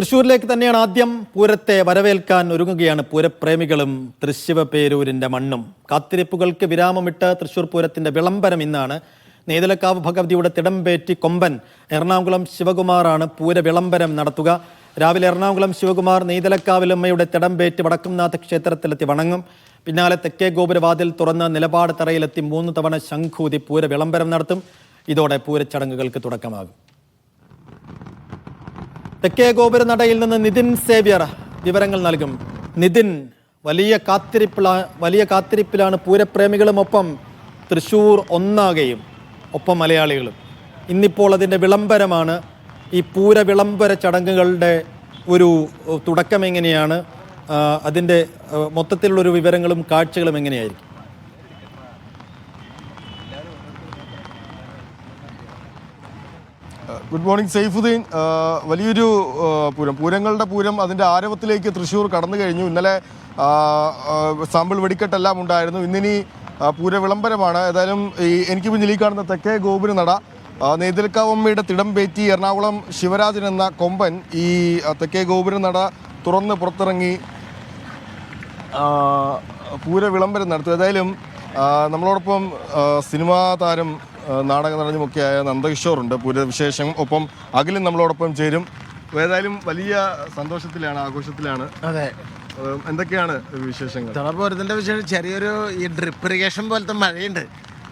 തൃശ്ശൂരിലേക്ക് തന്നെയാണ് ആദ്യം പൂരത്തെ വരവേൽക്കാൻ ഒരുങ്ങുകയാണ് പൂരപ്രേമികളും തൃശ്ശിവപേരൂരിന്റെ മണ്ണും. കാത്തിരിപ്പുകൾക്ക് വിരാമമിട്ട് തൃശ്ശൂർ പൂരത്തിന്റെ വിളംബരം ഇന്നാണ്. നെയ്തലക്കാവ് ഭഗവതിയുടെ തിടമ്പേറ്റി കൊമ്പൻ എറണാകുളം ശിവകുമാറാണ് പൂര വിളംബരം നടത്തുക. രാവിലെ എറണാകുളം ശിവകുമാർ നെയ്തലക്കാവിലമ്മയുടെ തിടമ്പേറ്റ് വടക്കുംനാഥ ക്ഷേത്രത്തിലെത്തി വണങ്ങും. പിന്നാലെ തെക്കേ ഗോപുരവാതിൽ തുറന്ന് നിലപാട് തറയിലെത്തി 3 തവണ ശംഖൂതി പൂര വിളംബരം നടത്തും. ഇതോടെ പൂരച്ചടങ്ങുകൾക്ക് തുടക്കമാകും. തെക്കേ ഗോപുരനടയിൽ നിന്ന് നിതിൻ സേവ്യർ വിവരങ്ങൾ നൽകും. നിതിൻ, വലിയ കാത്തിരിപ്പിലാണ് പൂരപ്രേമികളും ഒപ്പം തൃശ്ശൂർ ഒന്നാകെയും ഒപ്പം മലയാളികളും. ഇന്നിപ്പോൾ അതിൻ്റെ വിളംബരമാണ്. ഈ പൂര വിളംബര ചടങ്ങുകളുടെ ഒരു തുടക്കം എങ്ങനെയാണ്? അതിൻ്റെ മൊത്തത്തിലുള്ളൊരു വിവരങ്ങളും കാഴ്ചകളും എങ്ങനെയായിരിക്കും? Good morning Saifuddin. വലിയൊരു പൂരങ്ങളുടെ പൂരം അതിൻ്റെ ആരവത്തിലേക്ക് തൃശ്ശൂർ കടന്നു കഴിഞ്ഞു. ഇന്നലെ സാമ്പിൾ വെടിക്കെട്ടെല്ലാം ഉണ്ടായിരുന്നു. ഇന്നിനി പൂര വിളംബരമാണ്. ഏതായാലും എനിക്ക് മുന്നിൽ ഈ കാണുന്ന തെക്കേ ഗോപുരനട നെയ്തലക്കാവമ്മയുടെ തിടമ്പേറ്റി എറണാകുളം ശിവരാജൻ എന്ന കൊമ്പൻ ഈ തെക്കേ ഗോപുരനട തുറന്ന് പുറത്തിറങ്ങി പൂര വിളംബരം നടത്തും. ഏതായാലും നമ്മളോടൊപ്പം സിനിമാ താരം നാടക നടനുമൊക്കെയായ നന്ദകിഷോറുണ്ട്. പൂരവിശേഷം ഒപ്പം അഖിലും നമ്മളോടൊപ്പം ചേരും. ഏതായാലും വലിയ സന്തോഷത്തിലാണ്, ആഘോഷത്തിലാണ്. അതെ, എന്തൊക്കെയാണ് വിശേഷങ്ങൾ? പൂരത്തിൻ്റെ വിശേഷം ചെറിയൊരു ഈ ഡ്രിപ്പ് ഇറിഗേഷൻ പോലത്തെ മഴയുണ്ട്.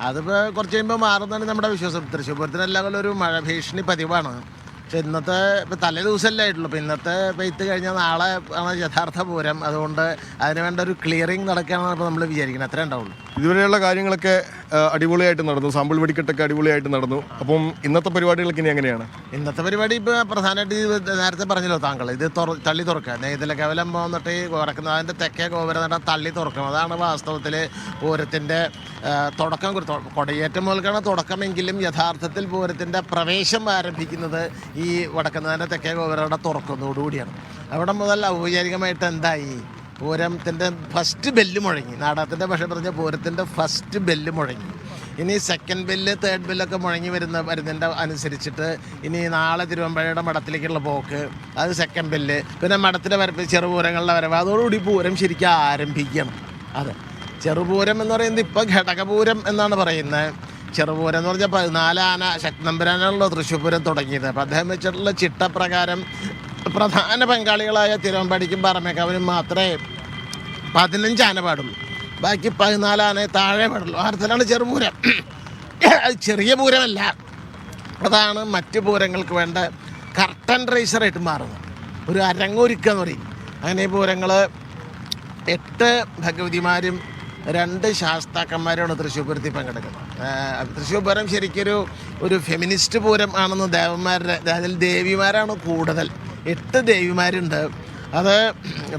അതിപ്പോൾ കുറച്ച് കഴിയുമ്പോൾ മാറുന്നതാണ് നമ്മുടെ വിശ്വാസം. തൃശ്ശൂർ പൂരത്തിന് എല്ലാം ഒരു മഴ ഭീഷണി പതിവാണ്. പക്ഷെ ഇന്നത്തെ ഇപ്പോൾ തലേ ദിവസമല്ലേ ആയിട്ടുള്ളൂ. ഇപ്പോൾ ഇന്നത്തെ പെയ്ത്ത് കഴിഞ്ഞാൽ നാളെ ആണ് യഥാർത്ഥ പൂരം. അതുകൊണ്ട് അതിന് വേണ്ട ഒരു ക്ലിയറിങ് നടക്കുകയാണെന്ന് ഇപ്പോൾ നമ്മൾ വിചാരിക്കുന്നത്. അത്രേ ഉണ്ടാവുള്ളൂ. ഇതുവരെയുള്ള കാര്യങ്ങളൊക്കെ അടിപൊളിയായിട്ട് നടന്നു. സാമ്പിൾ വെടിക്കെട്ടൊക്കെ അടിപൊളിയായിട്ട് നടന്നു. അപ്പം ഇന്നത്തെ പരിപാടികളൊക്കെ ഇനി എങ്ങനെയാണ്? ഇന്നത്തെ പരിപാടി ഇപ്പോൾ പ്രധാനമായിട്ട് നേരത്തെ പറഞ്ഞല്ലോ താങ്കൾ, ഇത് തള്ളി തുറക്കുക. നെയ്തലക്കാവിലം വന്നിട്ട് വടക്കുന്ന അതിൻ്റെ തെക്കേ ഗോപുരം തള്ളി തുറക്കും. അതാണ് വാസ്തവത്തിൽ പൂരത്തിൻ്റെ തുടക്കം. കൊടിയേറ്റം മുതൽക്കാണ് തുടക്കമെങ്കിലും യഥാർത്ഥത്തിൽ പൂരത്തിൻ്റെ പ്രവേശം ആരംഭിക്കുന്നത് ഈ വടക്കുന്നതിൻ്റെ തെക്കേ ഗോപുരം തുറക്കുന്നതോടുകൂടിയാണ്. അവിടെ മുതൽ ഔപചാരികമായിട്ട് എന്തായി, പൂരത്തിൻ്റെ ഫസ്റ്റ് ബെല്ല് മുഴങ്ങി. നാടകത്തിൻ്റെ ഭാഷ പറഞ്ഞ പൂരത്തിൻ്റെ ഫസ്റ്റ് ബെല്ല് മുഴങ്ങി. ഇനി സെക്കൻഡ് ബെല്ല്, തേർഡ് ബെല്ലൊക്കെ മുഴങ്ങി വരുന്നതിൻ്റെ അനുസരിച്ചിട്ട് ഇനി നാളെ തിരുവമ്പാടിയുടെ മഠത്തിലേക്കുള്ള പോക്ക്, അത് സെക്കൻഡ് ബെല്ല്. പിന്നെ മഠത്തിൻ്റെ വരവ്, ചെറുപൂരങ്ങളുടെ വരവ്, അതോടുകൂടി പൂരം ശരിക്കും ആരംഭിക്കണം. അതെ, ചെറുപൂരം എന്ന് പറയുന്നത് ഇപ്പോൾ ഘടകപൂരം എന്നാണ് പറയുന്നത്. ചെറുപൂരം എന്ന് പറഞ്ഞാൽ 14 ആന ശക്തമ്പരാനാണല്ലോ തൃശ്ശൂർ പൂരം തുടങ്ങിയത്. അപ്പം അദ്ദേഹം വെച്ചിട്ടുള്ള ചിട്ടപ്രകാരം പ്രധാന പങ്കാളികളായ തിരുവമ്പാടിക്കും പാറമേക്കാവിനും മാത്രമേ 15 ആന പാടുള്ളൂ. ബാക്കി 14 ആനയെ താഴെ പാടുള്ളൂ. ആർത്തലാണ് ചെറുപൂരം. അത് ചെറിയ പൂരമല്ല. അതാണ് മറ്റ് പൂരങ്ങൾക്ക് വേണ്ട കർട്ടൻ റൈസറായിട്ട് മാറുന്നത്. ഒരു അരങ്ങൊരുക്കുക എന്ന് പറയും. അങ്ങനെ ഈ പൂരങ്ങൾ 8 ഭഗവതിമാരും 2 ശാസ്താക്കന്മാരുമാണ് തൃശ്ശൂർ പൂരത്തിൽ പങ്കെടുക്കുന്നത്. തൃശ്ശൂർ പൂരം ശരിക്കൊരു ഫെമിനിസ്റ്റ് പൂരം ആണെന്ന് അതിൽ ദേവിമാരാണ് കൂടുതൽ. 8 ദേവിമാരുണ്ട്. അത്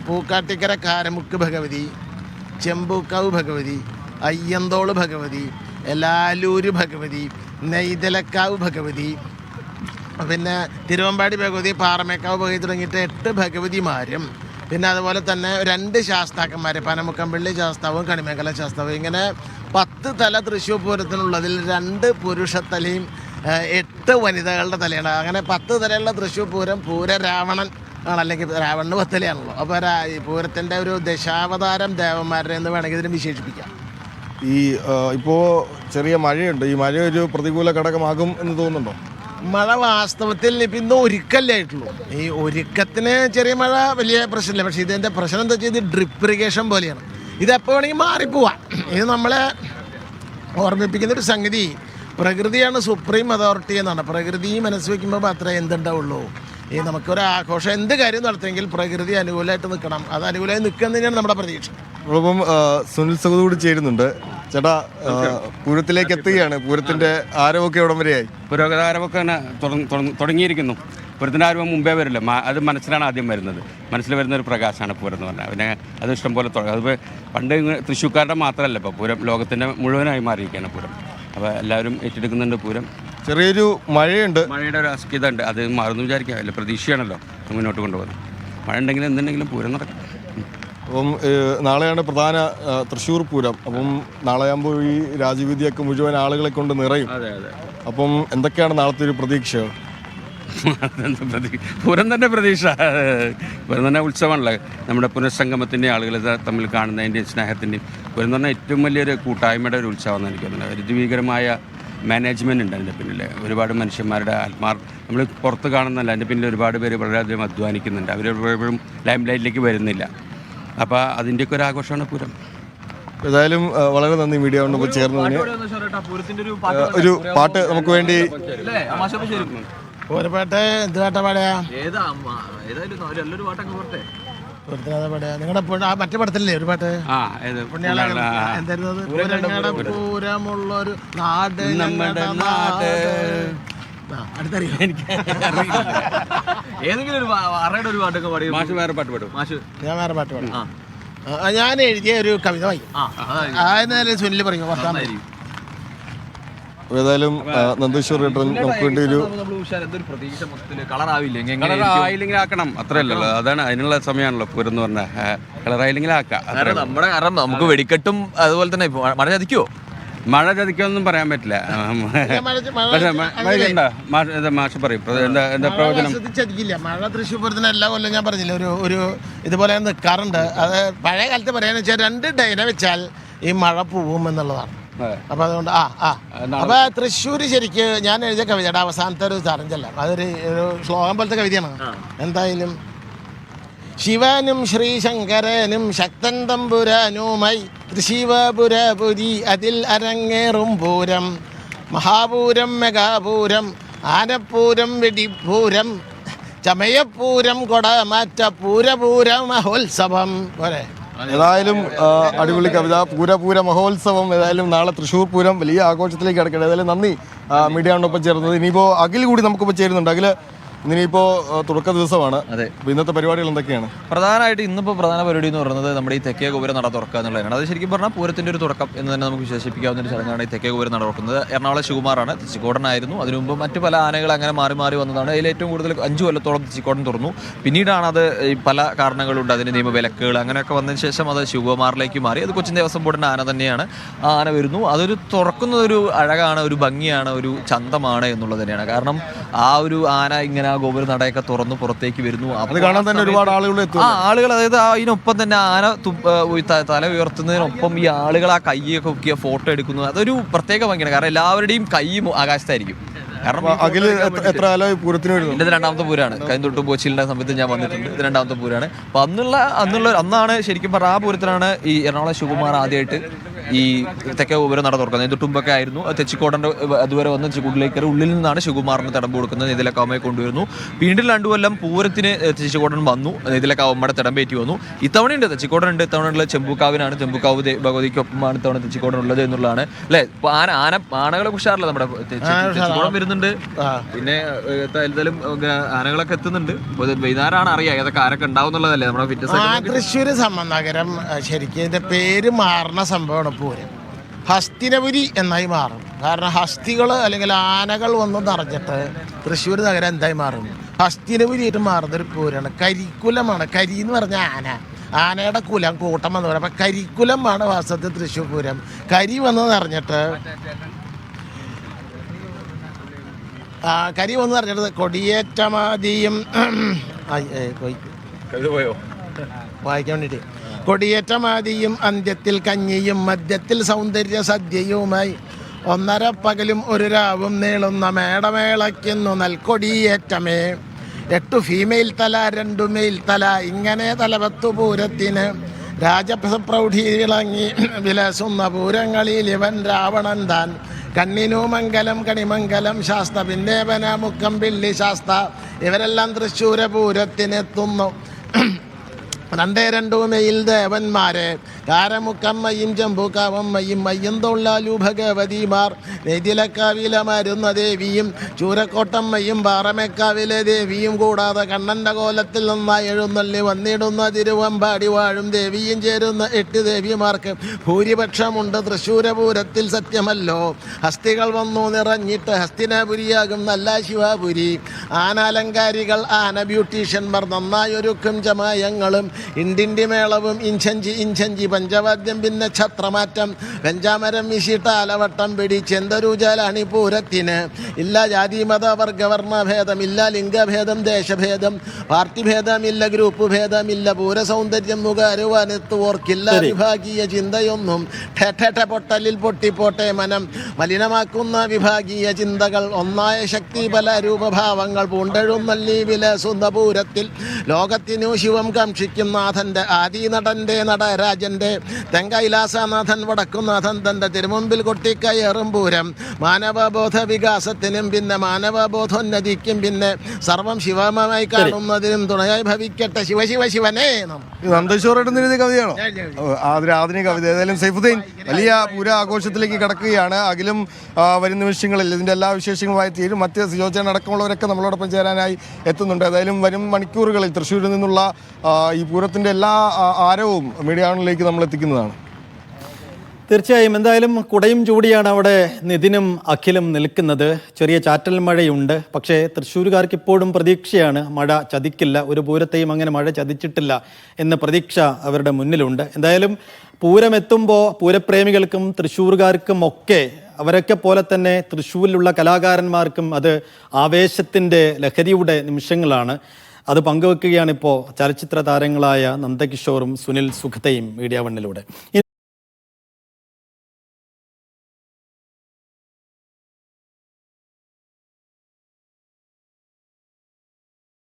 പൂക്കാട്ടിക്കര കാരമുക്ക് ഭഗവതി, ചെമ്പൂക്കാവ് ഭഗവതി, അയ്യന്തോള് ഭഗവതി, ലാലൂര് ഭഗവതി, നെയ്തലക്കാവ് ഭഗവതി, പിന്നെ തിരുവമ്പാടി ഭഗവതി, പാറമേക്കാവ് ഭഗവതി തുടങ്ങിയിട്ട് 8 ഭഗവതിമാരും പിന്നെ അതുപോലെ തന്നെ 2 ശാസ്താക്കന്മാർ, പനമുക്കമ്പള്ളി ശാസ്താവും കണിമേഖല ശാസ്താവും. ഇങ്ങനെ 10 തല തൃശ്ശൂർ പൂരത്തിനുള്ളതിൽ 2 പുരുഷത്തലയും 8 വനിതകളുടെ തലയാണ്. അങ്ങനെ 10 തലയുള്ള തൃശ്ശൂർ പൂരം പൂര രാവണൻ ആണ്, അല്ലെങ്കിൽ രാവണന് 10 തലയാണല്ലോ. അപ്പോൾ ഈ പൂരത്തിൻ്റെ ഒരു ദശാവതാരം ദേവന്മാരുടെ എന്ന് വേണമെങ്കിൽ ഇതിനെ വിശേഷിപ്പിക്കാം. ഈ ഇപ്പോൾ ചെറിയ മഴയുണ്ട്. ഈ മഴ ഒരു പ്രതികൂല ഘടകമാകും എന്ന് തോന്നുന്നുണ്ടോ? മഴ വാസ്തവത്തിൽ ഇപ്പം ഇന്ന് ഒരുക്കല്ലേ ആയിട്ടുള്ളൂ. ഈ ഒരുക്കത്തിന് ചെറിയ മഴ വലിയ പ്രശ്നമില്ല. പക്ഷേ ഇതിൻ്റെ പ്രശ്നം എന്താ വെച്ചാൽ ഇത് ഡ്രിപ്പ് ഇറിഗേഷൻ പോലെയാണ്. ഇതെപ്പോൾ വേണമെങ്കിൽ മാറിപ്പോവാം. ഇത് നമ്മളെ ഓർമ്മിപ്പിക്കുന്നൊരു സംഗതി, പ്രകൃതിയാണ് സുപ്രീം അതോറിറ്റി എന്നാണ്. പ്രകൃതി മനസ്സ് വയ്ക്കുമ്പോൾ മാത്രമേ എന്തുണ്ടാവുള്ളൂ. ഈ നമുക്കൊരു ആഘോഷം എന്ത് കാര്യം നടത്തുമെങ്കിൽ പ്രകൃതി അനുകൂലമായിട്ട് നിൽക്കണം. അത് അനുകൂലമായി നിൽക്കുക തന്നെയാണ് നമ്മുടെ പ്രതീക്ഷ. നമ്മളിപ്പം സുനിൽ സഹദ് കൂടി ചേരുന്നുണ്ട്. ചേട്ടാ, പൂരത്തിലേക്ക് എത്തുകയാണ്. പൂരത്തിന്റെ ആരവൊക്കെ എവിടം വരെയായി? പുരോഗത ആരവൊക്കെ തുടങ്ങിയിരിക്കുന്നു. പൂരത്തിൻ്റെ ആരവം മുമ്പേ വരില്ല. അത് മനസ്സിലാണ് ആദ്യം വരുന്നത്. മനസ്സിൽ വരുന്ന ഒരു പ്രകാശമാണ് പൂരം എന്ന് പറഞ്ഞാൽ. പിന്നെ അത് ഇഷ്ടം പോലെ അത് പണ്ട് തൃശ്ശൂർക്കാരുടെ മാത്രമല്ല, ഇപ്പോൾ പൂരം ലോകത്തിൻ്റെ മുഴുവനായി മാറിയിരിക്കുകയാണ് പൂരം. അപ്പോൾ എല്ലാവരും ഏറ്റെടുക്കുന്നുണ്ട് പൂരം. ചെറിയൊരു മഴയുണ്ട്. മഴയുടെ ഒരു അസ്കിത ഉണ്ട്. അത് മാറുന്നു വിചാരിക്കുക. അല്ല, പ്രതീക്ഷയാണല്ലോ മുന്നോട്ട് കൊണ്ടുപോകുന്നത്. മഴ ഉണ്ടെങ്കിലും എന്തുണ്ടെങ്കിലും പൂരം നടക്കും. അപ്പം നാളെയാണ് പ്രധാന തൃശ്ശൂർ പൂരം. അപ്പം നാളെ ആകുമ്പോൾ ഈ രാജവീതിയൊക്കെ മുഴുവൻ ആളുകളെ കൊണ്ട് നിറയും. അതെ അതെ. അപ്പം എന്തൊക്കെയാണ് നാളത്തെ ഒരു പ്രതീക്ഷ? പൂരം തന്നെ പ്രതീക്ഷ. പൂരം തന്നെ ഉത്സവമാണല്ലോ, നമ്മുടെ പുനഃസംഗമത്തിൻ്റെ ആളുകൾ തമ്മിൽ കാണുന്നതിൻ്റെയും സ്നേഹത്തിൻ്റെയും. പൂരം എന്ന് പറഞ്ഞാൽ ഏറ്റവും വലിയൊരു കൂട്ടായ്മയുടെ ഒരു ഉത്സവമെന്ന് എനിക്ക് തോന്നുന്നത്. ഒരു ഭീകരമായ മാനേജ്മെൻറ്റ് ഉണ്ട് അതിൻ്റെ പിന്നിൽ. ഒരുപാട് മനുഷ്യന്മാരുടെ നമ്മൾ പുറത്ത് കാണുന്നല്ല, അതിൻ്റെ പിന്നിൽ ഒരുപാട് പേര് വളരെയധികം അധ്വാനിക്കുന്നുണ്ട്. അവരെപ്പോഴും ലൈം ലൈറ്റിലേക്ക് വരുന്നില്ല. അപ്പോൾ അതിൻ്റെയൊക്കെ ഒരു ആഘോഷമാണ് പൂരം. ഏതായാലും വളരെ നന്ദി മീഡിയ കൊണ്ട് ചേർന്നതിന്. ഒരു പാട്ട് നമുക്ക് വേണ്ടി ഒരു പാട്ട് എന്ത് പാട്ടാ പാടുക? നിങ്ങളുടെ മറ്റേ പടത്തില്ലേ ഒരു പാട്ട്? എന്തായിരുന്നു? പൂരമുള്ളൊരു നാട് നമ്മുടെ നാട്. അടുത്തറിയാം. ഏതെങ്കിലും ഒരു പാട്ടൊക്കെ പാടി. മാഷ് വേറെ പാട്ട് പാടും. ഞാൻ വേറെ പാട്ട് പാടും. ഞാൻ എഴുതിയ ഒരു കവിത വായി. ആയിരുന്നാലും സുനിൽ പറയും വർത്താനം. ഏതായാലും നന്ദേശ്വർ ഏട്ടൻ നമുക്ക് വേണ്ടി ഒരു കളറായില്ലെങ്കിൽ ആക്കണം, അത്രയല്ലോ. അതാണ് അതിനുള്ള സമയമാണല്ലോ പൂരം എന്ന് പറഞ്ഞാൽ. കളറായില്ലെങ്കിൽ ആക്കാം. നമ്മുടെ കാരണം നമുക്ക് വെടിക്കെട്ടും അതുപോലെ തന്നെ മഴ ചതിക്കുവോ? മഴ ചതിക്കൊന്നും പറയാൻ പറ്റില്ല. പക്ഷേ മഴയുണ്ടോ? മാഷ് പറയും എന്താ പ്രയോജനം? ചതിക്കില്ല മഴ. തൃശ്ശൂർ പൂരത്തിന് എല്ലാ കൊല്ലം ഞാൻ പറഞ്ഞില്ല ഒരു ഇതുപോലെ നിൽക്കാറുണ്ട്. അത് പഴയ കാലത്ത് പറയാന്ന് വെച്ചാൽ 2 ഡൈന വെച്ചാൽ ഈ മഴ പോവും എന്നുള്ളതാണ്. അപ്പൊ അതുകൊണ്ട് അപ്പൊ തൃശ്ശൂർ ശരിക്ക് ഞാൻ എഴുതിയ കവിതയുടെ അവസാനത്തെ ഒരു ചലഞ്ചല്ല, അതൊരു ശ്ലോകം പോലത്തെ കവിതയാണ്. എന്തായാലും ശിവനും ശ്രീശങ്കരനും ശക്തൻ തമ്പുരാനുമായി തൃശിവപുരപുരി അതിൽ അരങ്ങേറും പൂരം, മഹാപൂരം മെഗാപൂരം ആനപ്പൂരം വെടിപ്പൂരം ചമയപ്പൂരം കൊടമാറ്റ പൂരപൂര മഹോത്സവം പോലെ. ഏതായാലും അടിപൊളി കവിത. പൂര മഹോത്സവം. ഏതായാലും നാളെ തൃശ്ശൂർ പൂരം വലിയ ആഘോഷത്തിലേക്ക് കിടക്കട്ടെ. ഏതായാലും നന്ദി മീഡിയയോടൊപ്പം ചേർന്നത്. ഇനിയിപ്പോൾ അഖിൽ കൂടി നമുക്കിപ്പോൾ ചേരുന്നുണ്ട്. അഖിൽ, ഇന്നിപ്പോൾ തുടക്ക ദിവസമാണ്. അതെ, ഇന്നത്തെ പരിപാടികൾ എന്തൊക്കെയാണ്? പ്രധാനമായിട്ട് ഇന്നിപ്പോൾ പ്രധാന പരിപാടി എന്ന് പറയുന്നത് നമ്മുടെ ഈ തെക്കേ ഗോപുരം നട തുറക്കുക എന്നുള്ളതാണ്. അത് ശരിക്കും പറഞ്ഞാൽ പൂരത്തിൻ്റെ ഒരു തുടക്കം എന്ന് തന്നെ നമുക്ക് വിശേഷിപ്പിക്കാവുന്ന ഒരു ചടങ്ങാണ് ഈ തെക്കേ ഗോപുരം നട തുറക്കുന്നത്. എറണാകുളം ശിവകുമാറാണ്, തെച്ചിക്കോടനായിരുന്നു. അതിനു മുമ്പ് മറ്റു പല ആനകൾ അങ്ങനെ മാറി മാറി വന്നതാണ്. അതിൽ ഏറ്റവും കൂടുതൽ 5 കൊല്ലത്തോളം തെച്ചിക്കോടൻ തുറന്നു. പിന്നീടാണ് അത് പല കാരണങ്ങളുണ്ട്, അതിന് നിയമവിലക്കുകൾ അങ്ങനെയൊക്കെ വന്നതിന് ശേഷം അത് ശിവകുമാറിലേക്ക് മാറി. അത് കൊച്ചിൻ ദേവസ്വം ബോർഡിൻ്റെ ആന തന്നെയാണ്. ആ ആന വരുന്നു. അതൊരു തുറക്കുന്നതൊരു അഴകാണ്, ഒരു ഭംഗിയാണ്, ഒരു ചന്തമാണ് എന്നുള്ളത് തന്നെയാണ്. കാരണം ആ ഒരു ആന ഇങ്ങനെ ആ ഗോപുര നടയൊക്കെ തുറന്നു പുറത്തേക്ക് വരുന്നു. അത് കാണാൻ തന്നെ ഒരുപാട് ആളുകൾ എത്തും. ആളുകൾ, അതായത് അതിനൊപ്പം തന്നെ ആന തല ഉയർത്തുന്നതിനൊപ്പം ഈ ആളുകൾ ആ കൈയൊക്കെ പൊക്കിയ ഫോട്ടോ എടുക്കുന്നു. അതൊരു പ്രത്യേക ഭംഗിയാണ്. കാരണം എല്ലാവരുടെയും കൈ ആകാശത്തായിരിക്കും. കാരണം എത്ര കാലമായി പൂരത്തിന് വരുന്നു? എൻ്റെ 2ാമത്തെ പൂരമാണ്. കഴിഞ്ഞ ബോച്ചിലിൻ്റെ സമയത്ത് ഞാൻ വന്നിട്ടുണ്ട്. ഇത് 2ാമത്തെ പൂരമാണ്. അപ്പം അന്നാണ് ശരിക്കും പറഞ്ഞാൽ ആ പൂരത്തിലാണ് ഈ എറണാകുളം ശിവകുമാർ ആദ്യമായിട്ട് ഈ തെക്കേ ഗോപുരം നട തുറക്കുന്നത്. ഇതിന് തൊട്ടുമ്പൊക്കെ ആയിരുന്നു. തെച്ചിക്കോടൻ്റെ അതുവരെ വന്ന് ചിക്കുടിലേക്ക് ഉള്ളിൽ നിന്നാണ് ശിവകുമാറിന് തിടമ്പ് കൊടുക്കുന്നത്. നെയ്തലക്കാവമ്മയെ കൊണ്ടുവരുന്നു. വീണ്ടും 2 കൊല്ലം പൂരത്തിന് തെച്ചിക്കോടൻ വന്നു. നെയ്തലക്കാവമ്മയുടെ തിടമ്പേറ്റി വന്നു. ഇത്തവണയുണ്ട് തെച്ചിക്കോടൻ ഉണ്ട്. ഇത്തവണയുള്ള ചെമ്പൂക്കാവിനാണ്. ചെമ്പൂക്കാവ് ഭഗവതിക്കൊപ്പമാണ് ഇത്തവണ തെച്ചിക്കോടൻ ഉള്ളത് എന്നുള്ളതാണ് അല്ലേ. ഇപ്പോൾ ആനകളെ ഉഷാറില്ല. നമ്മുടെ തെച്ചിക്കോടൻ വരുന്നുണ്ട്. പിന്നെ എന്തായാലും ആനകളൊക്കെ എത്തുന്നുണ്ട്. വൈകുന്നേരമാണ് അറിയാം ഏതൊക്കെ ആരൊക്കെ ഉണ്ടാവും എന്നുള്ളതല്ലേ നമ്മുടെ ഫിറ്റ്നസ്. തൃശ്ശൂർ സമനഗരം ശരിക്കും ഇതിന്റെ പേര് മാറുന്ന സംഭവമാണ് പൂരം. ഹസ്തിനപുരി എന്നായി മാറും. കാരണം ഹസ്തികൾ അല്ലെങ്കിൽ ആനകൾ വന്ന് നിറഞ്ഞിട്ട് തൃശ്ശൂർ നഗരം എന്തായി മാറും? ഹസ്തിനപുരിയായിട്ട് മാറുന്നൊരു പൂരമാണ്. കരിക്കുലമാണ്. കരി എന്ന് പറഞ്ഞ ആനയുടെ കുലം കൂട്ടം എന്ന് പറയും. അപ്പം കരിക്കുലമാണ് വാസ്തവത്തിൽ തൃശ്ശൂർ പൂരം. കരി വന്ന് നിറഞ്ഞിട്ട് കരി വന്ന് നിറഞ്ഞിട്ട് കൊടിയേറ്റമാതിയും വായിക്കാൻ വേണ്ടിയിട്ട് കൊടിയേറ്റമാതിയും അന്ത്യത്തിൽ കഞ്ഞിയും മധ്യത്തിൽ സൗന്ദര്യ സദ്യയുമായി 1.5 പകലും 1 രാവും നീളുന്ന മേടമേളയ്ക്കുന്നു നൽകൊടിയേറ്റമേ. 8 ഫീമെയിൽ തല 2 മെയിൽ തല ഇങ്ങനെ തലപത്തു പൂരത്തിന് രാജപ്രൗഢി വിളങ്ങി വിലസുന്ന പൂരങ്ങളിൽ ഇവൻ രാവണൻ താൻ. കണ്ണിനു മംഗലം കണിമംഗലം ശാസ്ത പിന്നേവന മുക്കം പിള്ളി ശാസ്ത ഇവരെല്ലാം തൃശ്ശൂര പൂരത്തിനെത്തുന്നു. 2 മെയിൽ ദേവന്മാരെ കാരമുക്കമ്മയും ചെമ്പൂക്കാവമ്മയും മയ്യന്തൊള്ളാലു ഭഗവതിമാർ നെയ്തിലക്കാവിലമരുന്ന ദേവിയും ചൂരക്കോട്ടമ്മയും പാറമേക്കാവിലെ ദേവിയും കൂടാതെ കണ്ണൻ്റെ കോലത്തിൽ നന്നായി എഴുന്നള്ളി വന്നിടുന്ന തിരുവമ്പാടി വാഴും ദേവിയും ചേരുന്ന 8 ദേവിമാർക്ക് ഭൂരിപക്ഷമുണ്ട് തൃശ്ശൂരപൂരത്തിൽ. സത്യമല്ലോ ഹസ്തികൾ വന്നു നിറഞ്ഞിട്ട് ഹസ്തിനാപുരിയാകും നല്ല ശിവപുരി. ആനാലങ്കാരികൾ ആന ബ്യൂട്ടീഷ്യന്മാർ നന്നായൊരുക്കും ചമയങ്ങളും ഇണ്ടിൻ്റെ മേളവും ഇഞ്ചഞ്ചി ഇഞ്ചഞ്ചി പഞ്ചവാദ്യം പിന്നെ ഛത്രമാറ്റം വെഞ്ചാമരം വിശിട്ട അലവട്ടം പിടിച്ചെന്തരൂജാലാണ് പൂരത്തിന്. ഇല്ല ജാതി മത വർഗവർണ്ണഭേദം, ഇല്ല ലിംഗഭേദം ദേശഭേദം പാർട്ടി ഭേദമില്ല ഗ്രൂപ്പ് ഭേദമില്ല പൂരസൗന്ദര്യം നുകരുവാനെത്തുവോർക്കില്ല വിഭാഗീയ ചിന്തയൊന്നും. ഠെഠ പൊട്ടലിൽ പൊട്ടിപ്പോട്ടെ മനം മലിനമാക്കുന്ന വിഭാഗീയ ചിന്തകൾ. ഒന്നായ ശക്തി പല രൂപഭാവങ്ങൾ പൂണ്ടെഴുന്നള്ളി വിലസുന്ന പൂരത്തിൽ ലോകത്തിനു ശിവം കാക്ഷിക്കും നാഥൻ്റെ ആദി നടൻ്റെ നടരാജൻ്റെ തെങ്കൈലാസനാഥൻ വടക്കുനാഥൻ തൻ്റെ തിരുമുമ്പിൽ കൊട്ടിക്കയറും പൂരം. മാനവബോധ വികാസത്തിനും പിന്നെ മാനവബോധോന്നതിക്കും പിന്നെ സർവം ശിവമായി കാണുന്നതിനും തുണയായി ഭവിക്കട്ടെ ശിവ ശിവ ശിവനേ. നന്ദകിഷോറായിട്ട് എഴുതിയ കവിതയാണോ? ആധുനിക കവിത. ഏതായാലും സൈഫുദ്ദീൻ വലിയ പൂര ആഘോഷത്തിലേക്ക് കടക്കുകയാണ്. അഖിലും വരും നിമിഷങ്ങളിൽ ഇതിൻ്റെ എല്ലാ വിശേഷങ്ങളുമായി തീരും. മറ്റ് സിജോച്ചൻ അടക്കമുള്ളവരൊക്കെ നമ്മളോടൊപ്പം ചേരാനായി എത്തുന്നുണ്ട്. ഏതായാലും വരും മണിക്കൂറുകളിൽ തൃശ്ശൂരിൽ നിന്നുള്ള ഈ പൂരത്തിൻ്റെ എല്ലാ ആരവവും മീഡിയ ഓണിലേക്ക് നമ്മൾ എത്തിക്കുന്നതാണ്. തീർച്ചയായും എന്തായാലും കുടയും ചൂടിയാണ് അവിടെ നിതിനും അഖിലും നിൽക്കുന്നത്. ചെറിയ ചാറ്റൽ മഴയുണ്ട്. പക്ഷേ തൃശ്ശൂരുകാർക്ക് ഇപ്പോഴും പ്രതീക്ഷയാണ്, മഴ ചതിക്കില്ല, ഒരു പൂരത്തെയും അങ്ങനെ മഴ ചതിച്ചിട്ടില്ല എന്ന പ്രതീക്ഷ അവരുടെ മുന്നിലുണ്ട്. എന്തായാലും പൂരമെത്തുമ്പോൾ പൂരപ്രേമികൾക്കും തൃശ്ശൂരുകാർക്കും ഒക്കെ അവരൊക്കെ പോലെ തന്നെ തൃശ്ശൂരിലുള്ള കലാകാരന്മാർക്കും അത് ആവേശത്തിൻ്റെ ലഹരിയുടെ നിമിഷങ്ങളാണ്. അത് പങ്കുവെക്കുകയാണിപ്പോൾ ചലച്ചിത്ര താരങ്ങളായ നന്ദകിഷോറും സുനിൽ സുഖതയും മീഡിയ വണ്ണിലൂടെ.